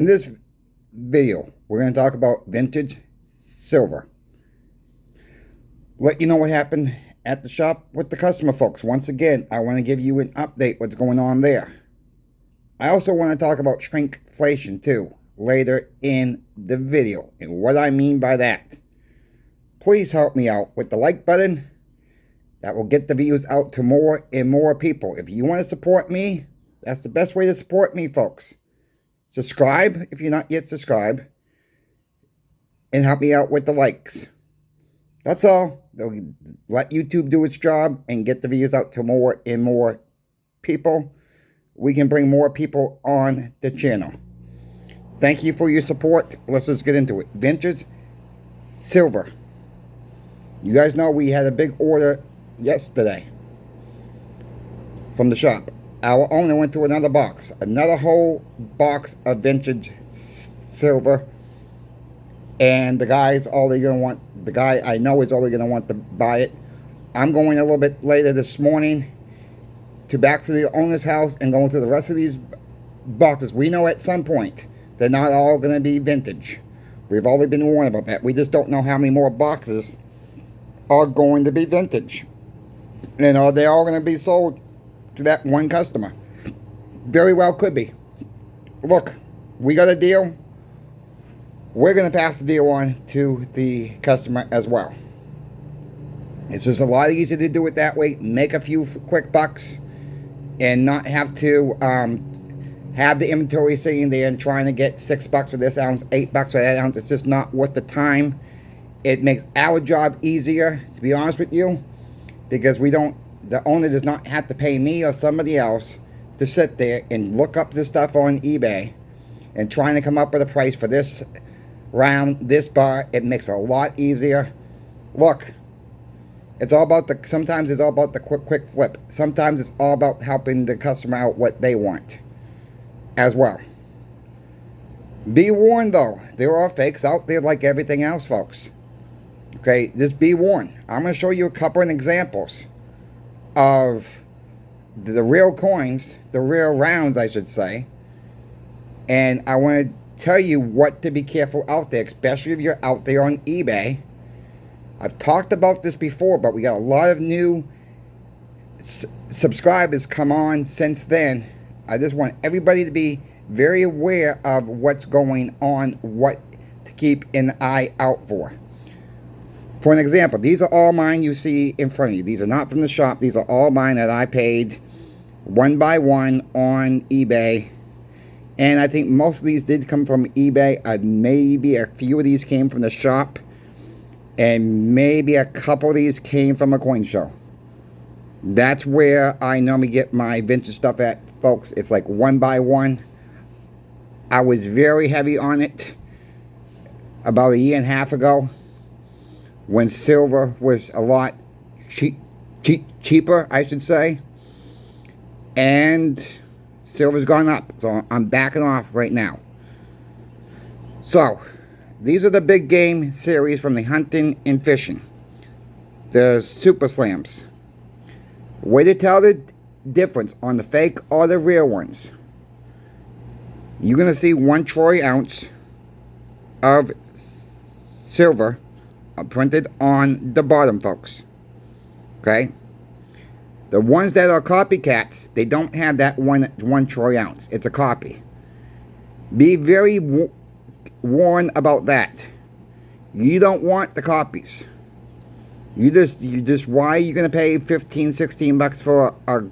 In this video, we're going to talk about vintage silver. Let you know what happened at the shop with the customer folks. Once again, I want to give you an update what's going on there. I also want to talk about shrinkflation too later in the video and what I mean by that. Please help me out with the like button. That will get the views out to more and more people. If you want to support me, that's the best way to support me, folks. Subscribe if you're not yet subscribed. And help me out with the likes. That's all. They'll let YouTube do its job and get the videos out to more and more people. We can bring more people on the channel. Thank you for your support. Let's just get into it. Vintage silver. You guys know we had a big order yesterday from the shop. Our owner went through another box. Another whole box of vintage silver. And the guy's only going to want, the guy I know is only going to want to buy it. I'm going a little bit later this morning to back to the owner's house and going through the rest of these boxes. We know at some point they're not all going to be vintage. We've already been warned about that. We just don't know how many more boxes are going to be vintage. And are they all going to be sold to that one customer? Very well could be. Look, we got a deal. We're going to pass the deal on to the customer as well. It's just a lot easier to do it that way. Make a few quick bucks and not have to have the inventory sitting there and trying to get $6 for this ounce, $8 for that ounce. It's just not worth the time. It makes our job easier, to be honest with you, because we don't, the owner does not have to pay me or somebody else to sit there and look up this stuff on eBay and trying to come up with a price for this round, this bar. It makes it a lot easier. Look, it's all about the, sometimes it's all about the quick flip. Sometimes it's all about helping the customer out what they want as well. Be warned though, there are fakes out there like everything else, folks. Okay, just be warned. I'm going to show you a couple of examples of the real coins, the real rounds, I should say. And I want to tell you what to be careful out there, especially if you're out there on eBay. I've talked about this before, but we got a lot of new subscribers come on since then. I just want everybody to be very aware of what's going on, what to keep an eye out for. For an example, these are all mine you see in front of you. These are not from the shop. These are all mine that I paid one by one on eBay. And I think most of these did come from eBay. Maybe a few of these came from the shop. And maybe a couple of these came from a coin show. That's where I normally get my vintage stuff at, folks. It's like one by one. I was very heavy on it about a year and a half ago, when silver was a lot cheaper, I should say. And silver's gone up, so I'm backing off right now. So, these are the big game series from the hunting and fishing. The super slams. Way to tell the difference on the fake or the real ones. You're going to see 1 troy ounce of silver printed on the bottom, folks. Okay? The ones that are copycats, they don't have that one troy ounce. It's a copy. Be very warned about that. You don't want the copies. You just why are you going to pay $15-16 for a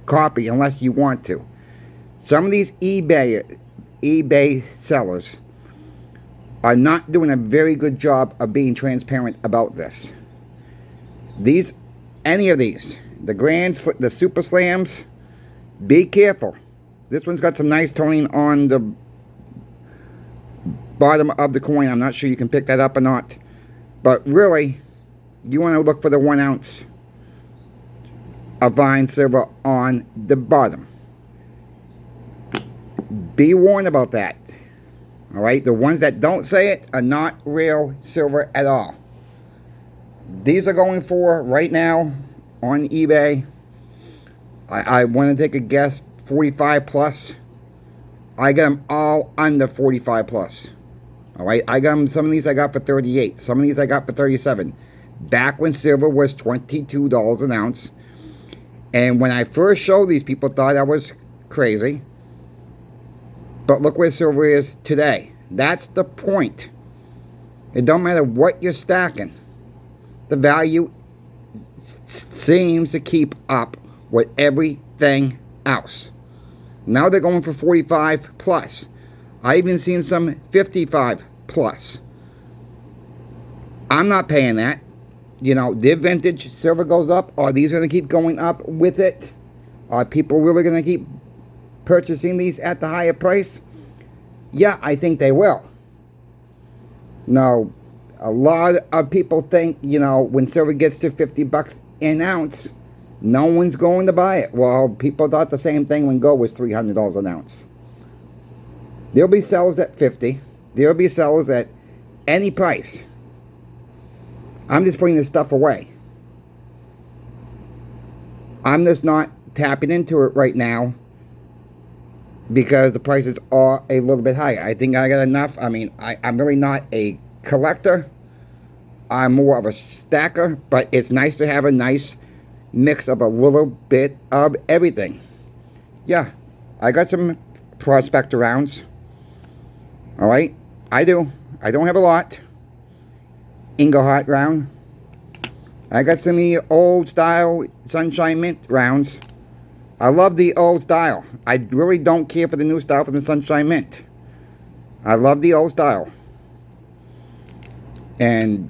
copy unless you want to? Some of these eBay sellers are not doing a very good job of being transparent about this. Any of these, the super slams, be careful. This one's got some nice toning on the bottom of the coin. I'm not sure you can pick that up or not. But really, you want to look for the 1 ounce of fine silver on the bottom. Be warned about that. Alright, the ones that don't say it are not real silver at all. These are going for, right now, on eBay, I want to take a guess, 45 plus. I got them all under 45 plus. All right, I got them. Some of these I got for 38. Some of these I got for 37. Back when silver was $22 an ounce. And when I first showed these, people thought I was crazy. But look where silver is today. That's the point. It don't matter what you're stacking. The value seems to keep up with everything else. Now they're going for 45 plus. I even seen some 55 plus. I'm not paying that. You know, their vintage silver goes up. Are these going to keep going up with it? Are people really going to keep purchasing these at the higher price? Yeah, I think they will. Now, a lot of people think, you know, when silver gets to 50 bucks an ounce, no one's going to buy it. Well, people thought the same thing when gold was $300 an ounce. There'll be sellers at 50. There'll be sellers at any price. I'm just putting this stuff away. I'm just not tapping into it right now because the prices are a little bit higher. I think I got enough. I mean, I'm really not a collector. I'm more of a stacker, but it's nice to have a nice mix of a little bit of everything. Yeah, I got some prospector rounds. All right, I do. I don't have a lot. Inglehart round. I got some of the old style Sunshine Mint rounds. I love the old style. I really don't care for the new style from the Sunshine Mint. I love the old style. And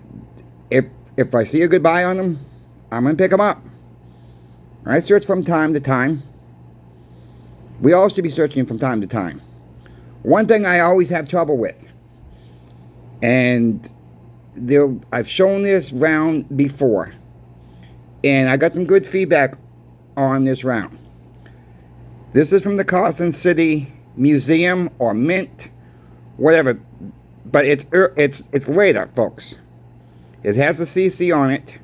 if I see a good buy on them, I'm going to pick them up. I search from time to time. We all should be searching from time to time. One thing I always have trouble with, and I've shown this round before, and I got some good feedback on this round. This is from the Carson City Museum or Mint, whatever, but it's later, folks. It has the CC on it.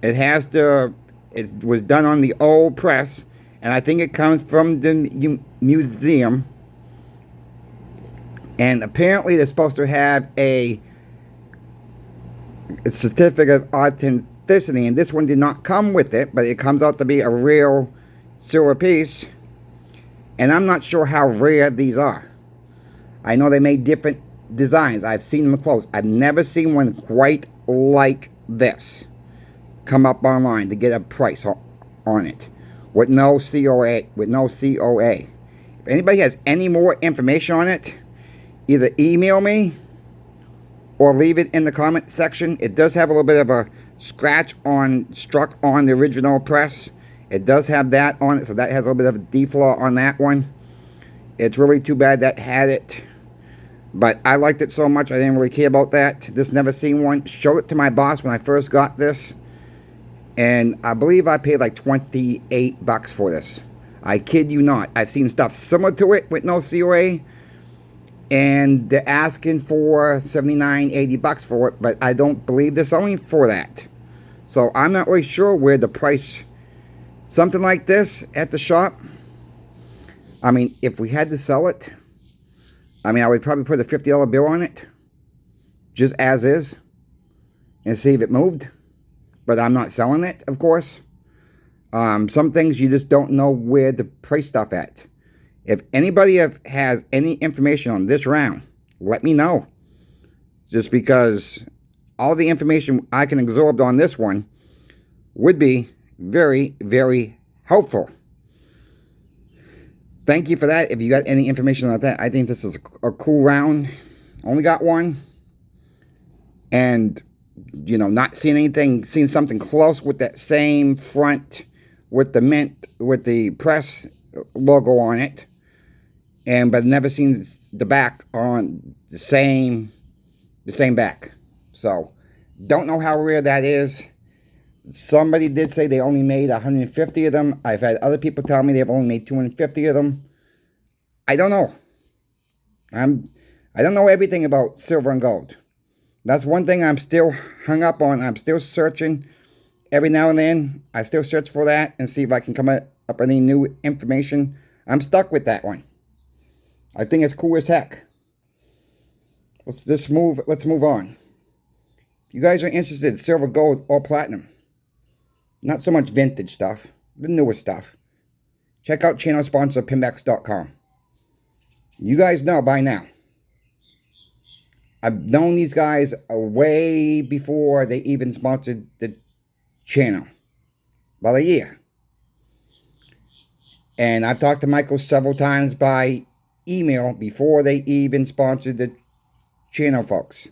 It was done on the old press, and I think it comes from the museum. And apparently they're supposed to have a certificate of authenticity, and this one did not come with it, but it comes out to be a real silver piece. And I'm not sure how rare these are. I know they made different designs. I've seen them close. I've never seen one quite like this come up online to get a price on it with no COA. If anybody has any more information on it, either email me or leave it in the comment section. It does have a little bit of a scratch struck on the original press. It does have that on it, so that has a little bit of a deflaw on that one. It's really too bad that had it, but I liked it so much I didn't really care about that. Just never seen one. Showed it to my boss when I first got this, and I believe I paid like 28 bucks for this. I kid you not. I've seen stuff similar to it with no COA, and they're asking for 79, 80 bucks for it, but I don't believe they're selling for that. So I'm not really sure where the price, something like this at the shop, I mean, if we had to sell it, I mean, I would probably put a $50 bill on it, just as is, and see if it moved. But I'm not selling it, of course. Some things you just don't know where to price stuff at. If anybody has any information on this round, let me know. Just because all the information I can absorb on this one would be very, very helpful. Thank you for that. If you got any information on that, I think this is a cool round. Only got one. And, you know, not seeing anything, seeing something close with that same front with the mint, with the press logo on it. But never seen the back on the same back. So, don't know how rare that is. Somebody did say they only made 150 of them. I've had other people tell me they've only made 250 of them. I don't know. I don't know everything about silver and gold. That's one thing I'm still hung up on. I'm still searching. Every now and then, I still search for that and see if I can come up with any new information. I'm stuck with that one. I think it's cool as heck. Let's move on. If you guys are interested in silver, gold, or platinum, not so much vintage stuff, the newer stuff, check out channel sponsor Pinbacks.com. You guys know by now, I've known these guys way before they even sponsored the channel. About a year. And I've talked to Michael several times by email before they even sponsored the channel, folks.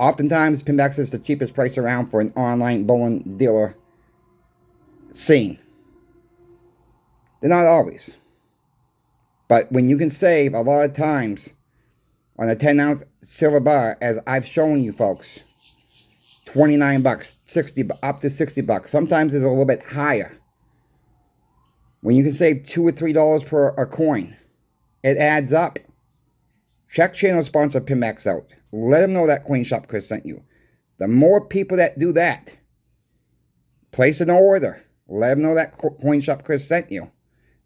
Oftentimes, Pinbacks is the cheapest price around for an online bowling dealer scene. They're not always. But when you can save a lot of times on a 10-ounce silver bar, as I've shown you folks, 29 bucks, 60, up to 60 bucks. Sometimes it's a little bit higher. When you can save $2 or $3 per a coin, it adds up. Check channel sponsor Pinbacks out. Let them know that Coin Shop Chris sent you. The more people that do that, place an order. Let them know that Coin Shop Chris sent you.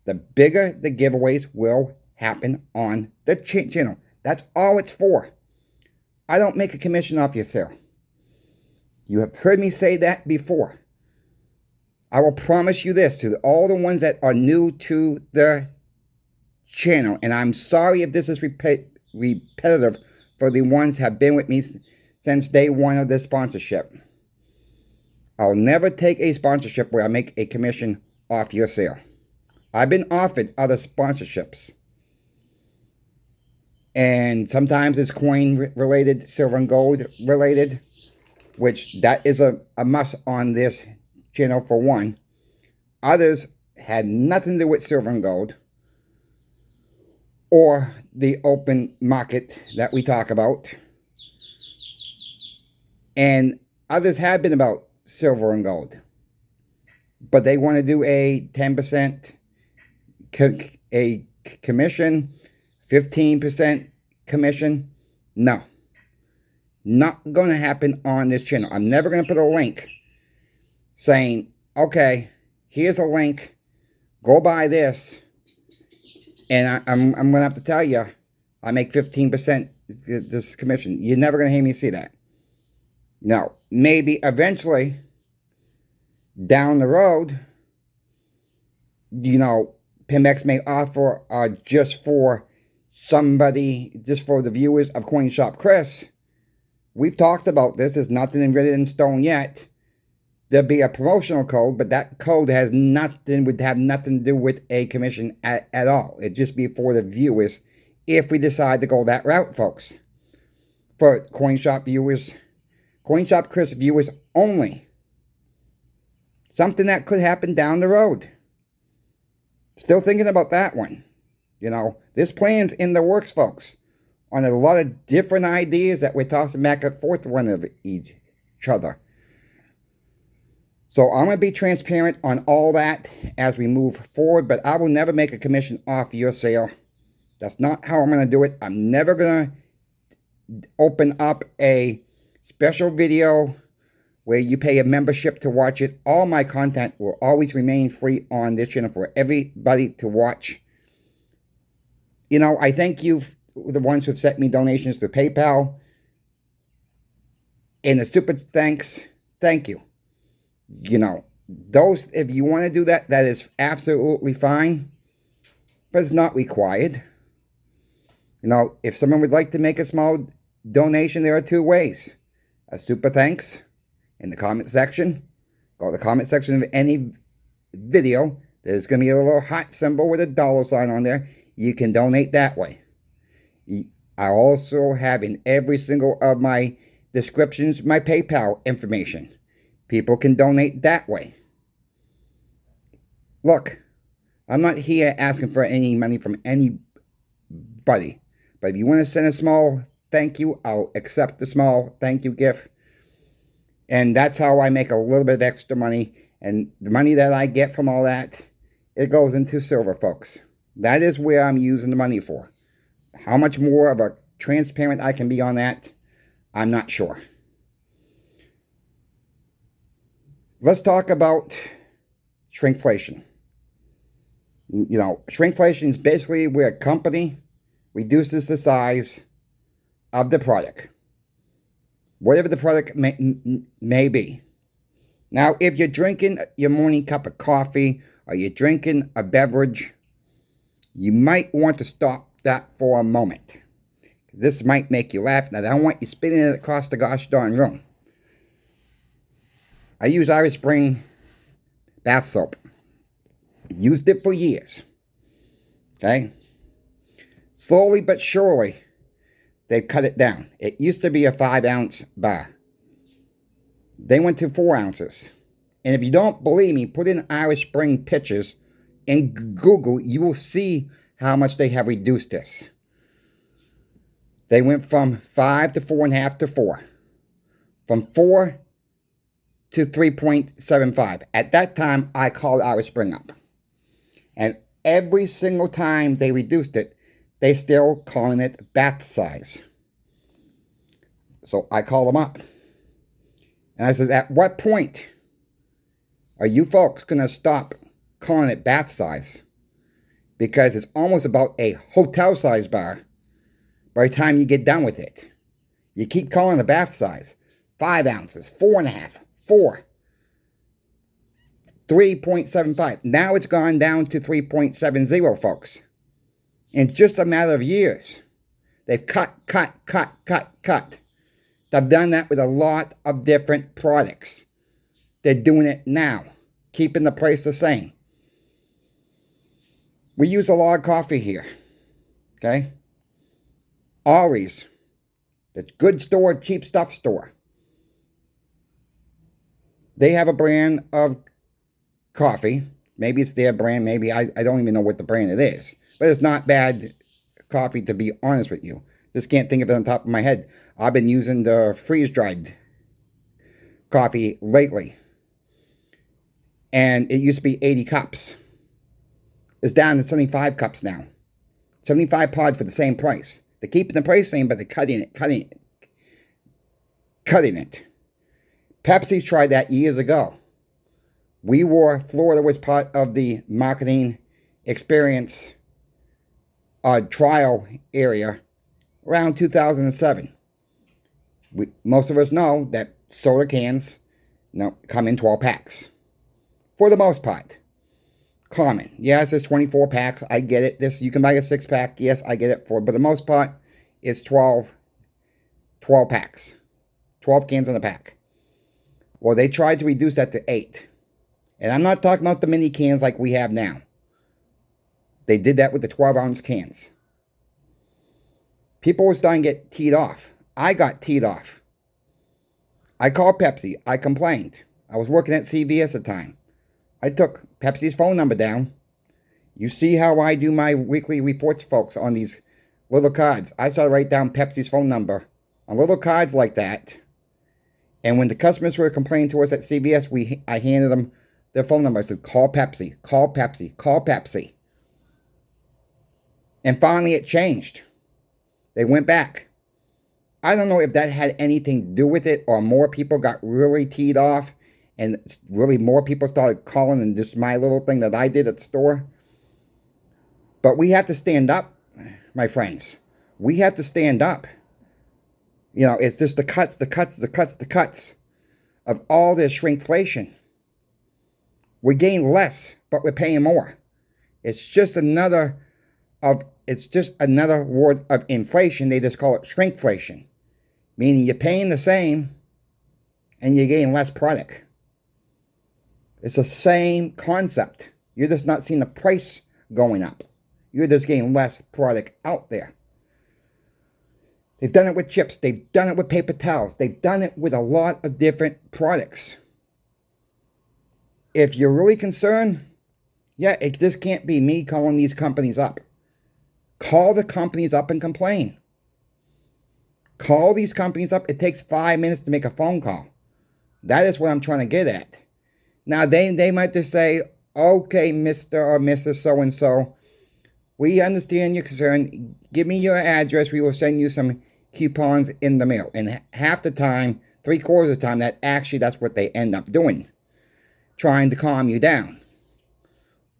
The bigger the giveaways will happen on the channel. That's all it's for. I don't make a commission off your sale. You have heard me say that before. I will promise you this to all the ones that are new to the channel. And I'm sorry if this is repetitive for the ones who have been with me since day one of the sponsorship. I'll never take a sponsorship where I make a commission off your sale. I've been offered other sponsorships. And sometimes it's coin related, silver and gold related, which that is a must on this channel for one. Others had nothing to do with silver and gold or the open market that we talk about. And others have been about silver and gold. But they want to do a 10% commission, 15% commission. No. Not going to happen on this channel. I'm never going to put a link saying, okay, here's a link. Go buy this. And I'm going to have to tell you, I make 15% this commission. You're never going to hear me see that. No. Maybe eventually, down the road, you know, Pinbacks may offer just for somebody, just for the viewers of Coin Shop Chris. We've talked about this. There's nothing written in stone yet. There'll be a promotional code, but that code has nothing, would have nothing to do with a commission at all. It'd just be for the viewers if we decide to go that route, folks. For Coin Shop viewers, Coin Shop Chris viewers only. Something that could happen down the road. Still thinking about that one. You know, this plan's in the works, folks. On a lot of different ideas that we're tossing back and forth one of each other. So I'm going to be transparent on all that as we move forward, but I will never make a commission off your sale. That's not how I'm going to do it. I'm never going to open up a special video where you pay a membership to watch it. All my content will always remain free on this channel for everybody to watch. You know, I thank you, the ones who've sent me donations to PayPal. And a super thanks. Thank you. You know, those, if you want to do that, that is absolutely fine. But it's not required. You know, if someone would like to make a small donation, there are two ways. A super thanks in the comment section. Go to the comment section of any video. There's going to be a little heart symbol with a $sign on there. You can donate that way. I also have in every single of my descriptions my PayPal information. People can donate that way. Look, I'm not here asking for any money from anybody. But if you want to send a small thank you, I'll accept the small thank you gift. And that's how I make a little bit of extra money. And the money that I get from all that, it goes into silver, folks. That is where I'm using the money for. How much more of a transparent I can be on that, I'm not sure. Let's talk about shrinkflation. You know, shrinkflation is basically where a company reduces the size of the product, whatever the product may be. Now, if you're drinking your morning cup of coffee or you're drinking a beverage, you might want to stop that for a moment. This might make you laugh, and I don't want you spitting it across the gosh darn room. I use Irish Spring bath soap. Used it for years. Okay? Slowly but surely, they've cut it down. It used to be a 5-ounce bar. They went to 4 ounces. And if you don't believe me, put in Irish Spring pictures in Google. You will see how much they have reduced this. They went from 5 to 4.5 to 4. From 4 to 3.75. At that time, I called Irish Spring up. And every single time they reduced it, they still calling it bath size. So I called them up. And I said, at what point are you folks going to stop calling it bath size? Because it's almost about a hotel size bar by the time you get done with it. You keep calling the bath size. 5 ounces, 4.5, 4, 3.75. Now it's gone down to 3.70, folks. In just a matter of years. They've cut. They've done that with a lot of different products. They're doing it now, keeping the price the same. We use a lot of coffee here. Okay? Ollie's, the good store, cheap stuff store. They have a brand of coffee. Maybe it's their brand. Maybe I don't even know what the brand it is. But it's not bad coffee, to be honest with you. Just can't think of it on top of my head. I've been using the freeze-dried coffee lately. And it used to be 80 cups. It's down to 75 cups now. 75 pod for the same price. They're keeping the price same, but they're cutting it. Pepsi's tried that years ago. Florida was part of the marketing experience trial area around 2007. Most of us know that soda cans come in 12 packs. For the most part. Common. Yes, it's 24 packs. I get it. You can buy a 6-pack. Yes, I get it. But the most part, it's 12 packs. 12 cans in a pack. Well, they tried to reduce that to 8. And I'm not talking about the mini cans like we have now. They did that with the 12-ounce cans. People were starting to get teed off. I got teed off. I called Pepsi. I complained. I was working at CVS at the time. I took Pepsi's phone number down. You see how I do my weekly reports, folks, on these little cards. I started to write down Pepsi's phone number on little cards like that. And when the customers were complaining to us at CVS, I handed them their phone number. I said, call Pepsi, call Pepsi, call Pepsi. And finally it changed. They went back. I don't know if that had anything to do with it or more people got really teed off and really more people started calling than just my little thing that I did at the store. But we have to stand up, my friends. We have to stand up. You know, it's just the cuts of all this shrinkflation. We're getting less, but we're paying more. It's just another word of inflation. They just call it shrinkflation. Meaning you're paying the same and you're getting less product. It's the same concept. You're just not seeing the price going up. You're just getting less product out there. They've done it with chips. They've done it with paper towels. They've done it with a lot of different products. If you're really concerned, it just can't be me calling these companies up. Call the companies up and complain. Call these companies up. It takes 5 minutes to make a phone call. That is what I'm trying to get at. Now, they might just say, okay, Mr. or Mrs. So-and-so, we understand your concern. Give me your address. We will send you some coupons in the mail. And half the time, 3/4 of the time, that's what they end up doing. Trying to calm you down.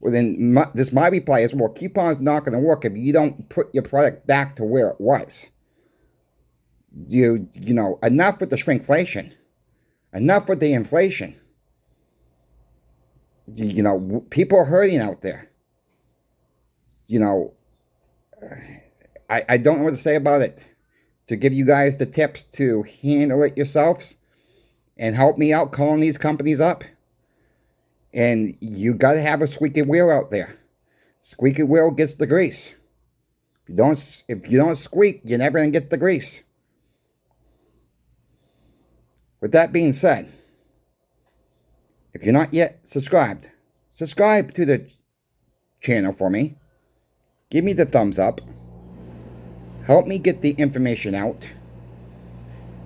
Well, then my reply is, well, coupon's not going to work if you don't put your product back to where it was. You know, enough with the shrinkflation. Enough with the inflation. You know, people are hurting out there. You know, I don't know what to say about it. To give you guys the tips to handle it yourselves and help me out calling these companies up. And you got to have a squeaky wheel out there. Squeaky wheel gets the grease. If you don't squeak, you're never going to get the grease. With that being said, if you're not yet subscribed, subscribe to the channel for me. Give me the thumbs up. Help me get the information out.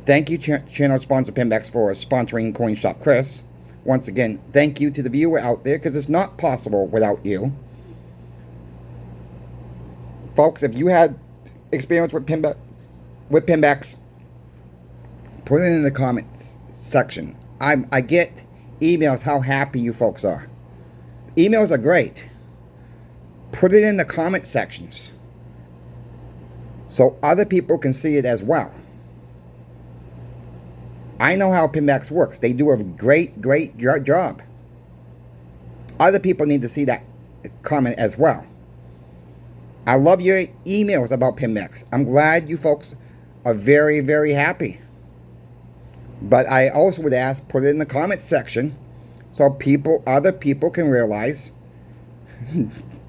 Thank you, channel sponsor Pinbacks, for sponsoring Coin Shop Chris. Once again, thank you to the viewer out there, because it's not possible without you. Folks, if you had experience with pinbacks, put it in the comments section. I get emails how happy you folks are. Emails are great. Put it in the comment sections so other people can see it as well. I know how Pinbacks works. They do a great job. Other people need to see that comment as well. I love your emails about Pinbacks. I'm glad you folks are very happy. But I also would ask, put it in the comment section so other people can realize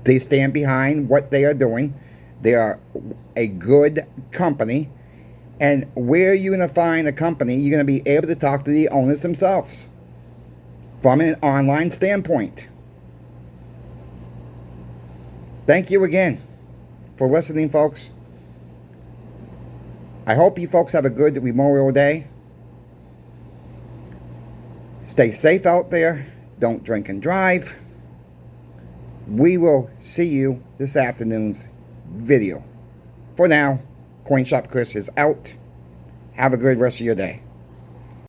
they stand behind what they are doing. They are a good company. And where you're going to find a company, you're going to be able to talk to the owners themselves from an online standpoint. Thank you again for listening, folks. I hope you folks have a good Memorial Day. Stay safe out there. Don't drink and drive. We will see you this afternoon's video. For now, Coin Shop Chris is out. Have a good rest of your day.